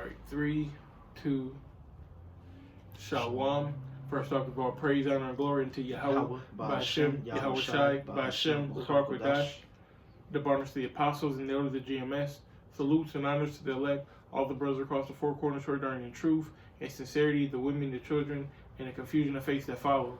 right, 3, 2, Shalom. First off of all, praise, honor, and glory unto Yahweh, Ba'ashem, Yahweh Shai, Ba'ashem, Ruach Kodash, the bonus to the apostles and the elders of the GMS. Salutes and honors to the elect, all the brothers across the four corners who are dying in truth and sincerity, the women, the children, and the confusion of faith that follow.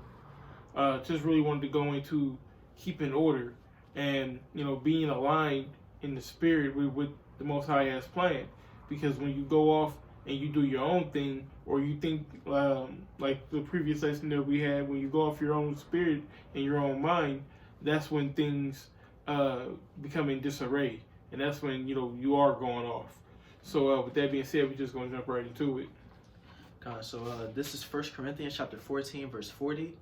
Just really wanted to go into keeping order and, being aligned in the spirit with what the Most High has planned. Because when you go off and you do your own thing, or you think, like the previous lesson that we had, when you go off your own spirit and your own mind, that's when things become in disarray. And that's when, you are going off. So with that being said, we're just going to jump right into it. So this is 1 Corinthians chapter 14, verse 40.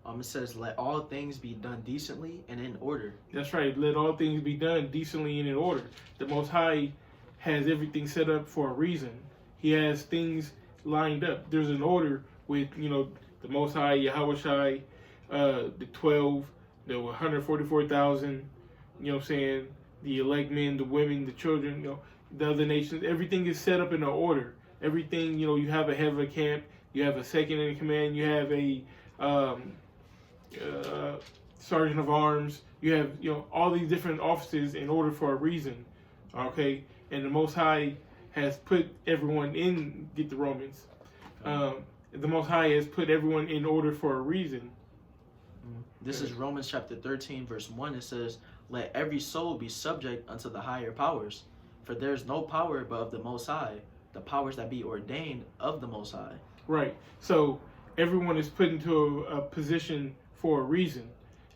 It says, let all things be done decently and in order. That's right. Let all things be done decently and in order. The Most High has everything set up for a reason. He has things lined up. There's an order with, the Most High, Yahweh Shai, the 12, the 144,000, the elect men, the women, the children, the other nations. Everything is set up in an order. Everything, you have a head of a camp, you have a second in command, you have a sergeant of arms, you have, all these different offices in order for a reason, okay? And the Most High has put everyone in, get the Romans, the Most High has put everyone in order for a reason. This is Romans chapter 13, verse 1. It says, let every soul be subject unto the higher powers, for there is no power but of the Most High, the powers that be ordained of the Most High. Right. So everyone is put into a position for a reason.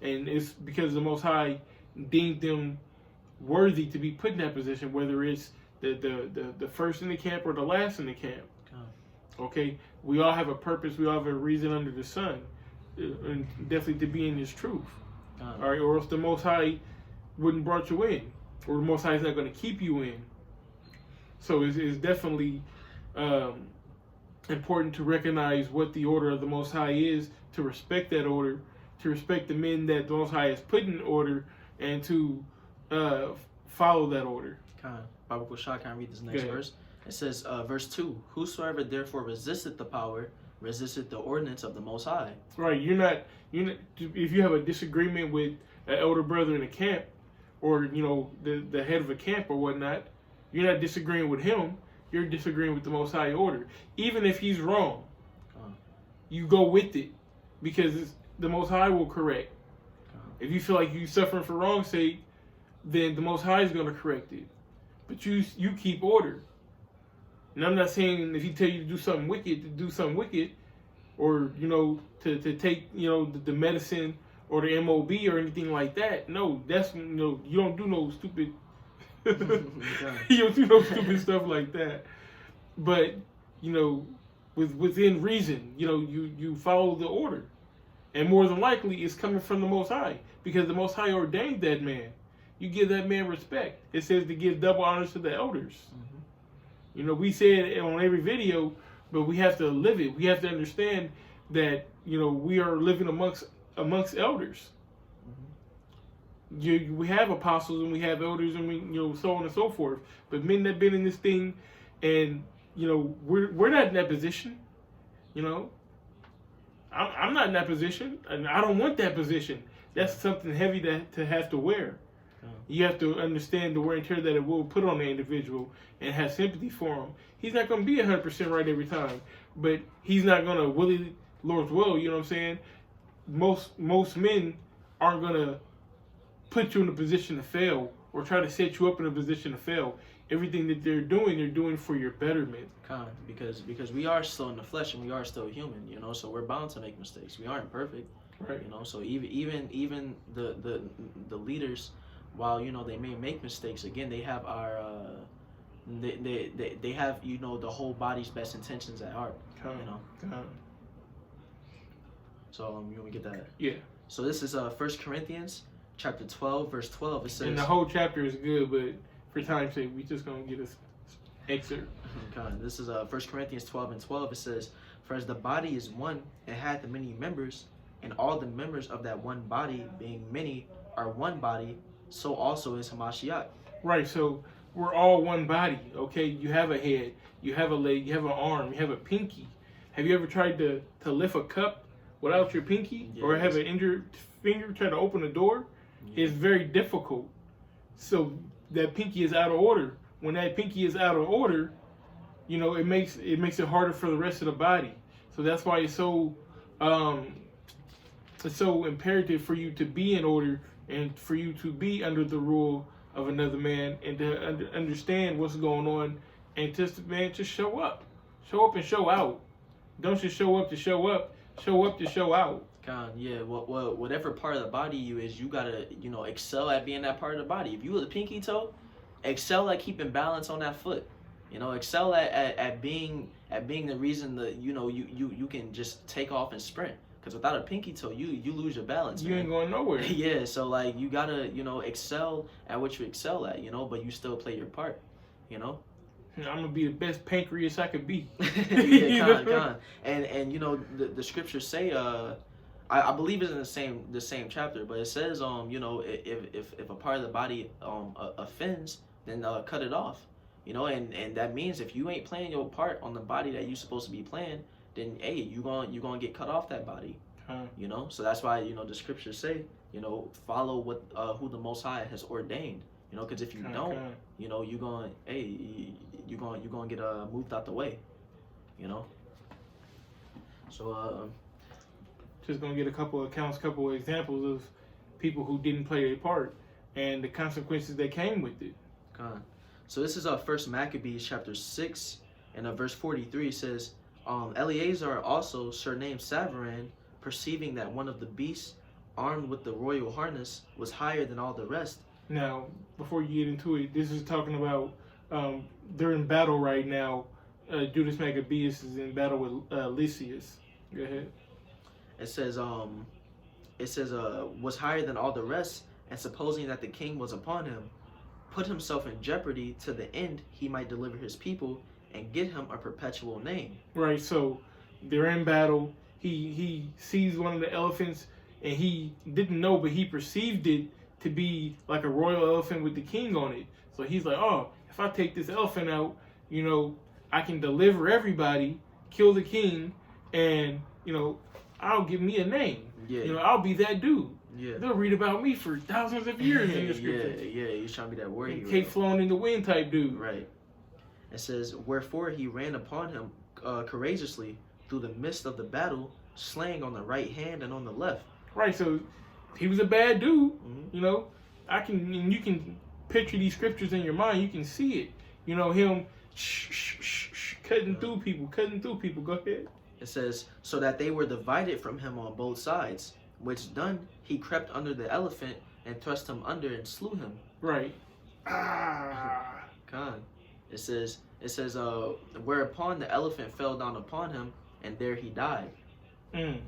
And it's because the Most High deemed them worthy to be put in that position, whether it's the first in the camp or the last in the camp. Okay? We all have a purpose. We all have a reason under the sun. And definitely to be in this truth. All right? Or else the Most High wouldn't brought you in. Or the Most High is not going to keep you in. So it's definitely important to recognize what the order of the Most High is, to respect that order, to respect the men that the Most High has put in order, and to follow that order. Bible Kushah, can I read this next verse? It says, verse 2, whosoever therefore resisteth the power, resisteth the ordinance of the Most High. Right, you're not, if you have a disagreement with an elder brother in a camp, or, the head of a camp or whatnot, you're not disagreeing with him, you're disagreeing with the Most High order. Even if he's wrong, you go with it, because the Most High will correct. If you feel like you're suffering for wrong's sake, then the Most High is going to correct it. But you keep order. And I'm not saying if he tell you to do something wicked, to do something wicked, or, to take, the medicine or the MOB or anything like that. No, that's, you don't do no stupid, you don't do no stupid stuff like that. But, within reason, you follow the order. And more than likely, it's coming from the Most High, because the Most High ordained that man. You give that man respect. It says to give double honors to the elders. We say it on every video, but we have to live it. We have to understand that, we are living amongst elders. We have apostles and we have elders and we, so on and so forth. But men that have been in this thing, and, we're not in that position. I'm not in that position, and I don't want that position. That's something heavy to have to wear. You have to understand the wear and tear that it will put on the individual and have sympathy for him. He's not going to be 100% right every time, but he's not going to willy, Lord's will, you know what I'm saying? Most men aren't going to put you in a position to fail or try to set you up in a position to fail. Everything that they're doing for your betterment. Because we are still in the flesh and we are still human, so we're bound to make mistakes. We aren't perfect, right? So even the leaders, while they may make mistakes, again they have our they have the whole body's best intentions at heart. So you want to get that? Yeah. So this is 1 Corinthians chapter 12, verse 12. It says, and the whole chapter is good, but for time's sake, we just gonna get an excerpt. This is 1 Corinthians 12 and 12. It says, for as the body is one and hath many members, and all the members of that one body, being many, are one body, so also is Hamashiach. Right. So we're all one body. Okay, you have a head, you have a leg, you have an arm, you have a pinky. Have you ever tried to lift a cup without your pinky, or have an injured finger try to open a door? It's very difficult. So that pinky is out of order. When that pinky is out of order, you know, it makes it harder for the rest of the body. So that's why it's so imperative for you to be in order and for you to be under the rule of another man and to understand what's going on and just show up and show out. Don't just show up to show up. Show up to show out. God, yeah. Well, whatever part of the body you is, you gotta, you know, excel at being that part of the body. If you were the pinky toe, excel at keeping balance on that foot. You know, excel at being the reason that, you know, you can just take off and sprint. Because without a pinky toe, you lose your balance. You ain't going nowhere. Yeah. So like you gotta, you know, excel at what you excel at. You know, but you still play your part. You know. I'm gonna be the best pancreas I could be. Yeah, and you know the scriptures say, I believe it's in the same chapter, but it says, you know, if a part of the body offends, then cut it off. You know, and that means if you ain't playing your part on the body that you're supposed to be playing, then hey, you gonna get cut off that body. You know, so that's why, you know, the scriptures say, you know, follow what who the Most High has ordained. You know, because if you don't, you know, you're gonna get moved out the way. You know. So just gonna get a couple of examples of people who didn't play their part and the consequences that came with it. So this is First Maccabees chapter 6 and verse 43 says, Eleazar also, surnamed Savaran, perceiving that one of the beasts armed with the royal harness was higher than all the rest. Now, before you get into it, this is talking about they're in battle right now. Judas Maccabeus is in battle with Lysias. Go ahead. It says was higher than all the rest, and supposing that the king was upon him, put himself in jeopardy to the end he might deliver his people and get him a perpetual name. Right. So they're in battle. He sees one of the elephants, and he didn't know, but he perceived it to be like a royal elephant with the king on it. So he's like, oh, if I take this elephant out, you know, I can deliver everybody, kill the king, and, you know, I'll give me a name. Yeah. You know, I'll be that dude. Yeah. They'll read about me for thousands of years in the scriptures. Yeah, he's trying to be that warrior. Cape flowing in the wind type dude. Right. It says, wherefore he ran upon him courageously through the midst of the battle, slaying on the right hand and on the left. Right, so he was a bad dude. You know, you can picture these scriptures in your mind. You can see it. You know, him cutting through people. Go ahead. It says, so that they were divided from him on both sides, which done, he crept under the elephant and thrust him under and slew him. Right. God. It says, whereupon the elephant fell down upon him, and there he died. And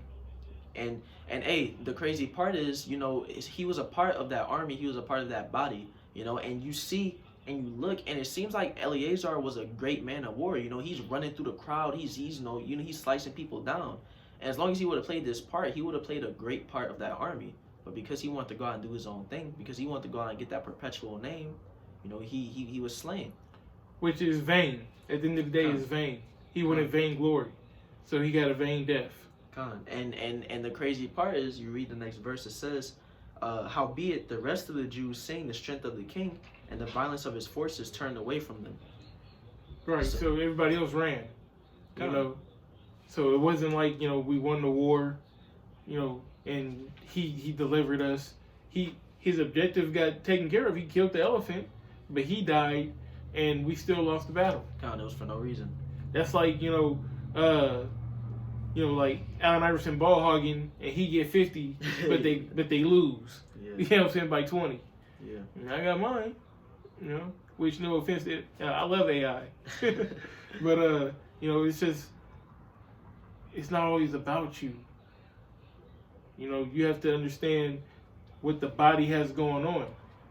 hey, the crazy part is, you know, he was a part of that army. He was a part of that body, you know, and you see and you look, and it seems like Eleazar was a great man of war. You know, he's running through the crowd. He's he's slicing people down. And as long as he would have played this part, he would have played a great part of that army. But because he wanted to go out and do his own thing, because he wanted to go out and get that perpetual name, you know, he was slain. Which is vain. At the end of the day, is vain. He wanted vain glory, so he got a vain death. And the crazy part is, you read the next verse. It says, howbeit the rest of the Jews seeing the strength of the king and the violence of his forces turned away from them. Right. So everybody else ran. You know. So it wasn't like, you know, we won the war, you know, and he delivered us. His objective got taken care of. He killed the elephant, but he died, and we still lost the battle. God, it was for no reason. That's like, like Allen Iverson ball hogging, and he get 50, but they lose. Yeah. You know what I'm saying, by 20. Yeah. And I got mine. You know, which, no offense, I love AI, but you know, it's just, it's not always about you. You know, you have to understand what the body has going on.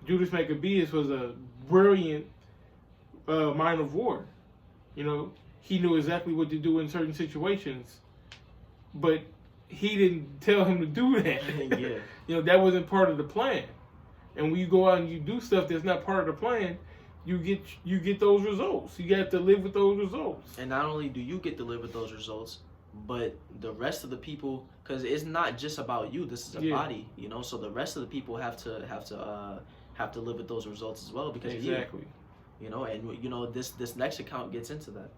Judas Maccabeus was a brilliant mind of war. You know, he knew exactly what to do in certain situations, but he didn't tell him to do that. Yeah. You know, that wasn't part of the plan. And when you go out and you do stuff that's not part of the plan, you get those results. You have to live with those results. And not only do you get to live with those results, but the rest of the people, because it's not just about you. This is a body, you know. So the rest of the people have to live with those results as well because exactly. You know, and you know this next account gets into that.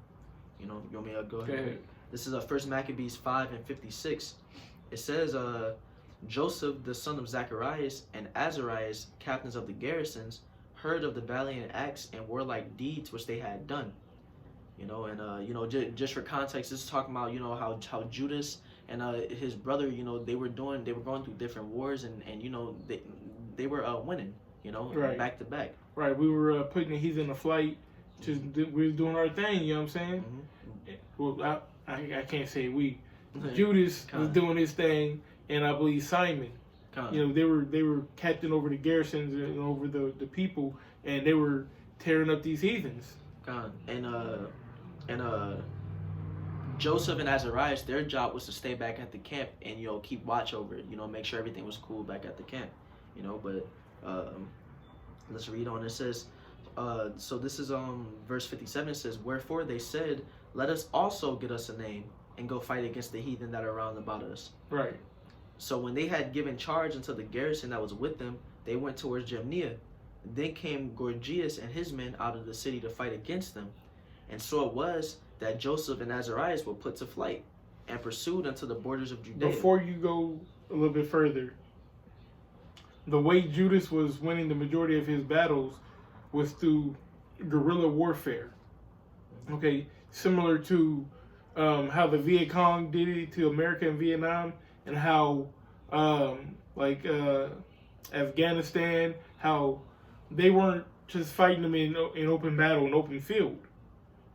You know, you want me to go ahead? Go ahead. This is 1 Maccabees 5:56. It says, Joseph, the son of Zacharias, and Azarias, captains of the garrisons, heard of the valiant acts and warlike deeds which they had done. You know, and you know, just for context, this is talking about, you know, how Judas and his brother, you know, they were going through different wars, and you know, they were winning, you know, right. back to back. Right, we were putting the heathen in a flight. Just we were doing our thing. You know what I'm saying? Mm-hmm. Well, I can't say we. Judas was doing his thing, and I believe Simon. You know, they were captain over the garrisons and over the people, and they were tearing up these heathens. And Joseph and Azarias, their job was to stay back at the camp and, you know, keep watch over it. You know, make sure everything was cool back at the camp. You know, but let's read on. It says, so this is verse 57. It says, wherefore they said, let us also get us a name and go fight against the heathen that are round about us. Right. So when they had given charge unto the garrison that was with them, they went towards Jamnia. Then came Gorgias and his men out of the city to fight against them. And so it was that Joseph and Azarias were put to flight and pursued unto the borders of Judea. Before you go a little bit further, the way Judas was winning the majority of his battles was through guerrilla warfare. Okay, similar to how the Viet Cong did it to America and Vietnam, and how Afghanistan, how they weren't just fighting them in open battle, in open field.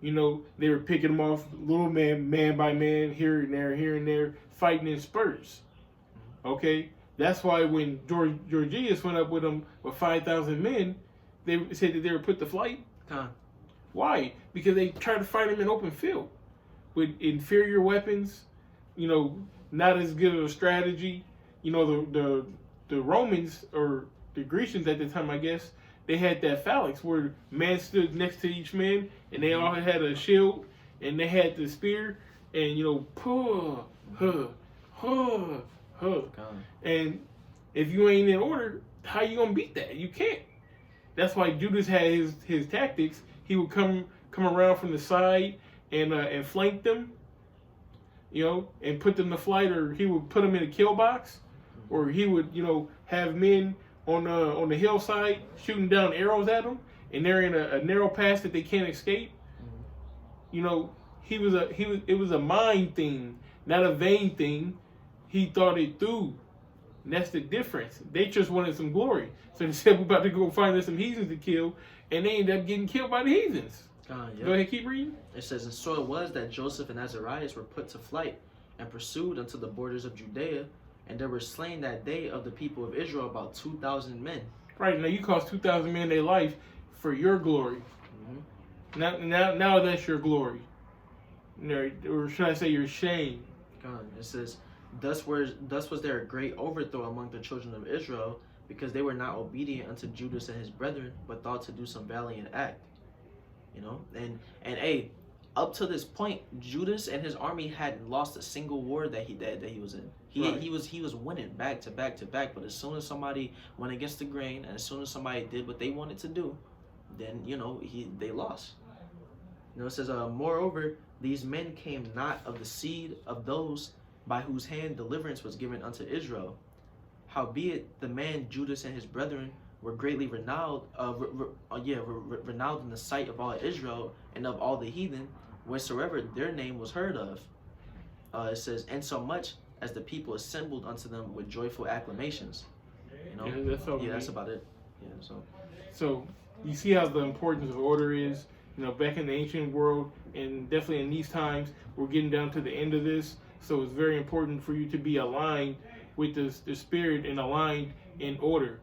You know, they were picking them off little man by man, here and there, fighting in spurts. Okay, that's why when Gorgias went up with them with 5,000 men, they said that they were put to flight. Why? Because they tried to fight them in open field with inferior weapons. You know, not as good of a strategy. You know, the Romans, or the Grecians at the time, I guess, they had that phalanx where man stood next to each man, and they all had a shield, and they had the spear, and, you know, and if you ain't in order, how you gonna beat that? You can't. That's why Judas had his tactics. He would come around from the side and flank them, you know, and put them to flight, or he would put them in a kill box, or he would, you know, have men on the hillside shooting down arrows at them, and they're in a narrow pass that they can't escape. You know, it was a mind thing, not a vain thing. He thought it through. And that's the difference. They just wanted some glory. So they said, we're about to go find us some heathens to kill, and they ended up getting killed by the heathens. Yep. Go ahead, keep reading. It says, and so it was that Joseph and Azarias were put to flight and pursued unto the borders of Judea, and there were slain that day of the people of Israel about 2,000 men. Right, now you cost 2,000 men their life for your glory. Now that's your glory. Or should I say your shame? It says, thus was there a great overthrow among the children of Israel, because they were not obedient unto Judas and his brethren, but thought to do some valiant act. You know, and hey, up to this point, Judas and his army hadn't lost a single war that he was in. He was winning back to back to back. But as soon as somebody went against the grain, and as soon as somebody did what they wanted to do, then, you know, they lost. You know, it says, moreover, these men came not of the seed of those by whose hand deliverance was given unto Israel. Howbeit the man Judas and his brethren were greatly renowned, renowned in the sight of all Israel and of all the heathen, wheresoever their name was heard of. It says, and so much as the people assembled unto them with joyful acclamations. You know, that's about it. Yeah, so you see how the importance of order is. You know, back in the ancient world, and definitely in these times, we're getting down to the end of this. So it's very important for you to be aligned with the spirit and aligned in order.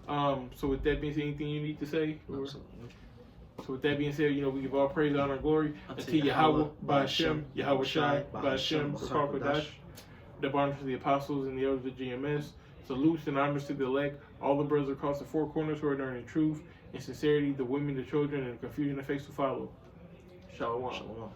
So with that being said, anything you need to say? So with that being said, you know, we give all praise, honor, and glory unto Yahweh, Ba'Shem, Yahweh Shai, Ba'Shem, B'Char Kodash, the Barnabas of the Apostles and the elders of GMS. Salutes and honors to the elect, all the brothers across the four corners who are learning truth, In sincerity, the women, the children, and the confusion of face to follow. Shalom. Shalom.